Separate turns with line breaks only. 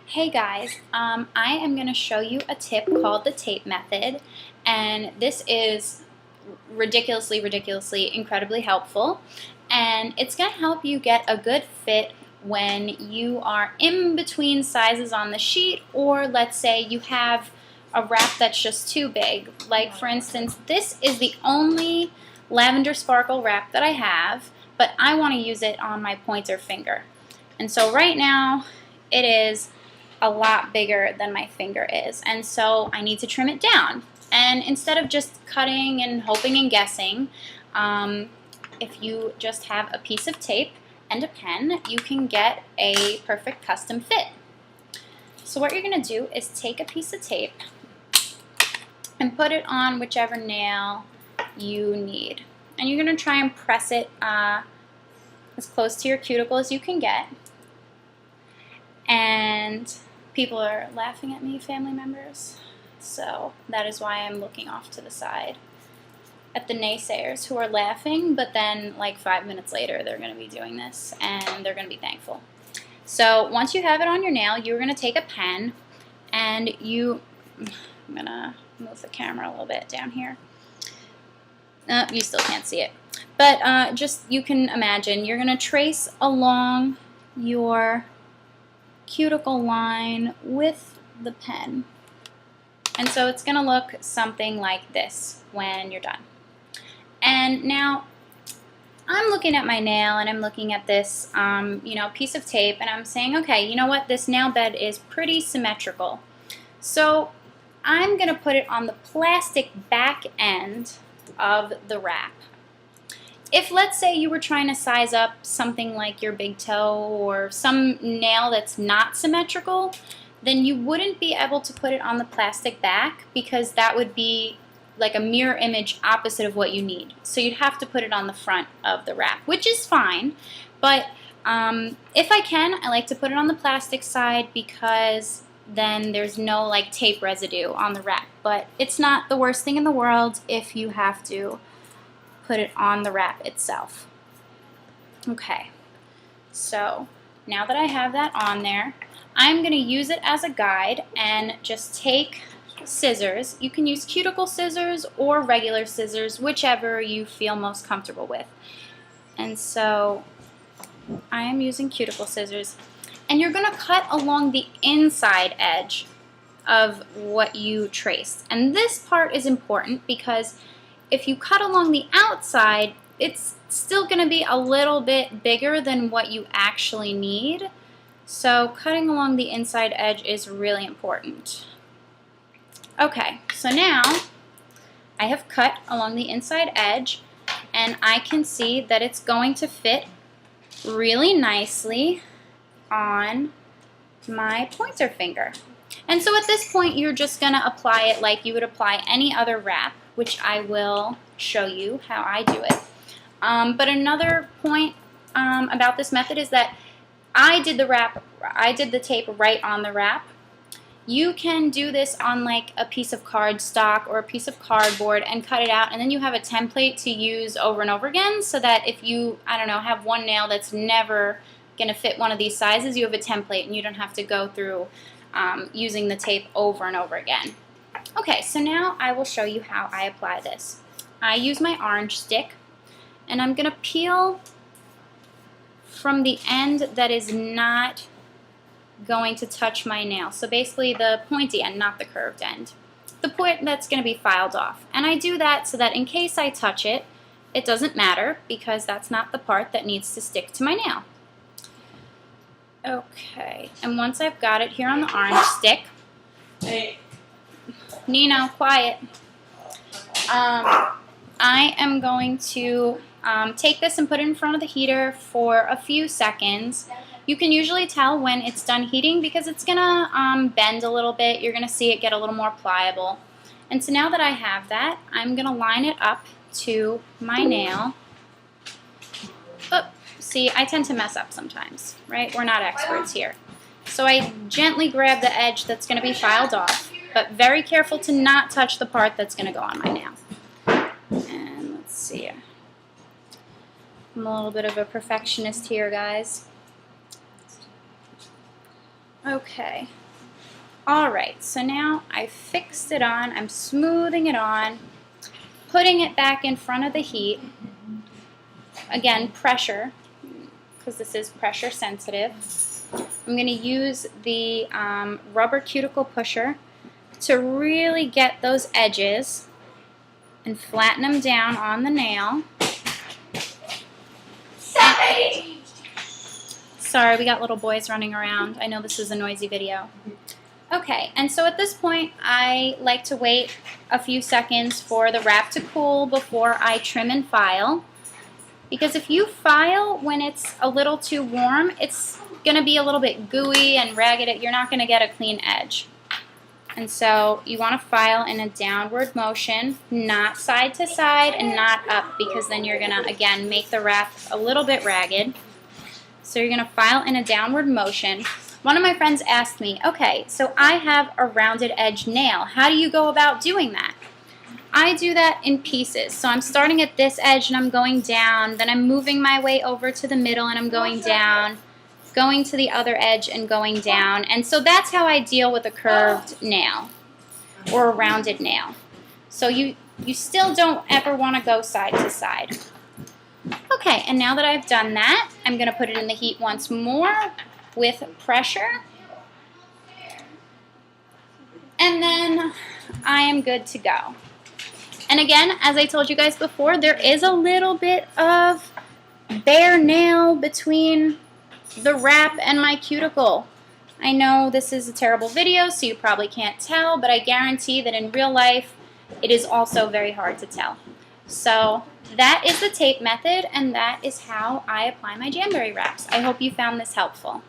Hey guys, I am going to show you a tip called the tape method, and this is ridiculously, incredibly helpful, and it's going to help you get a good fit when you are in between sizes on the sheet, or let's say you have a wrap that's just too big. Like for instance, this is the only lavender sparkle wrap that I have, but I want to use it on my pointer finger. And so right now it is a lot bigger than my finger is, and so I need to trim it down. And instead of just cutting and hoping and guessing, if you just have a piece of tape and a pen, you can get a perfect custom fit. So what you're going to do is take a piece of tape and put it on whichever nail you need. And you're going to try and press it as close to your cuticle as you can get. And people are laughing at me, family members, so that is why I'm looking off to the side at the naysayers who are laughing, but then like 5 minutes later they're going to be doing this and they're going to be thankful. So once you have it on your nail, you're going to take a pen and I'm going to move the camera a little bit down here. You still can't see it, but just you can imagine you're going to trace along your cuticle line with the pen. And so it's going to look something like this when you're done. And now I'm looking at my nail and I'm looking at this piece of tape, and I'm saying, okay, you know what, this nail bed is pretty symmetrical. So I'm going to put it on the plastic back end of the wrap. If, let's say, you were trying to size up something like your big toe or some nail that's not symmetrical, then you wouldn't be able to put it on the plastic back, because that would be like a mirror image opposite of what you need. So you'd have to put it on the front of the wrap, which is fine. But if I can, I like to put it on the plastic side, because then there's no like tape residue on the wrap. But it's not the worst thing in the world if you have to put it on the wrap itself. Okay, so now that I have that on there, I'm going to use it as a guide and just take scissors. You can use cuticle scissors or regular scissors, whichever you feel most comfortable with. And so I am using cuticle scissors, and you're going to cut along the inside edge of what you traced. And this part is important, because if you cut along the outside, it's still going to be a little bit bigger than what you actually need. So cutting along the inside edge is really important. Okay, so now I have cut along the inside edge, and I can see that it's going to fit really nicely on my pointer finger. And so at this point, you're just going to apply it like you would apply any other wrap, which I will show you how I do it. But another point about this method is that I did the tape right on the wrap. You can do this on like a piece of cardstock or a piece of cardboard and cut it out, and then you have a template to use over and over again, so that if you, I don't know, have one nail that's never going to fit one of these sizes, you have a template and you don't have to go through using the tape over and over again. Okay, so now I will show you how I apply this. I use my orange stick, and I'm going to peel from the end that is not going to touch my nail. So basically the pointy end, not the curved end. The point that's going to be filed off. And I do that so that in case I touch it, it doesn't matter, because that's not the part that needs to stick to my nail. Okay, and once I've got it here on the orange stick,
Hey.
Nino, quiet. I am going to take this and put it in front of the heater for a few seconds. You can usually tell when it's done heating, because it's going to bend a little bit. You're going to see it get a little more pliable. And so now that I have that, I'm going to line it up to my nail. Oh, see, I tend to mess up sometimes, right? We're not experts here. So I gently grab the edge that's going to be filed off, but very careful to not touch the part that's going to go on my nail. And let's see. I'm a little bit of a perfectionist here, guys. Okay. Alright, so now I fixed it on, I'm smoothing it on, putting it back in front of the heat. Again, pressure, because this is pressure sensitive. I'm going to use the rubber cuticle pusher to really get those edges and flatten them down on the nail. Sorry, we got little boys running around. I know this is a noisy video. Okay, and so at this point, I like to wait a few seconds for the wrap to cool before I trim and file. Because if you file when it's a little too warm, it's going to be a little bit gooey and ragged. You're not going to get a clean edge. And so you want to file in a downward motion, not side to side and not up, because then you're going to, again, make the wrap a little bit ragged. So you're going to file in a downward motion. One of my friends asked me, okay, so I have a rounded edge nail. How do you go about doing that? I do that in pieces. So I'm starting at this edge and I'm going down, then I'm moving my way over to the middle and I'm going down, going to the other edge and going down. And so that's how I deal with a curved nail or a rounded nail. So you still don't ever want to go side to side. Okay, and now that I've done that, I'm going to put it in the heat once more with pressure. And then I am good to go. And again, as I told you guys before, there is a little bit of bare nail between the wrap and my cuticle. I know this is a terrible video, so you probably can't tell, but I guarantee that in real life, it is also very hard to tell. So that is the tape method, and that is how I apply my Jamberry wraps. I hope you found this helpful.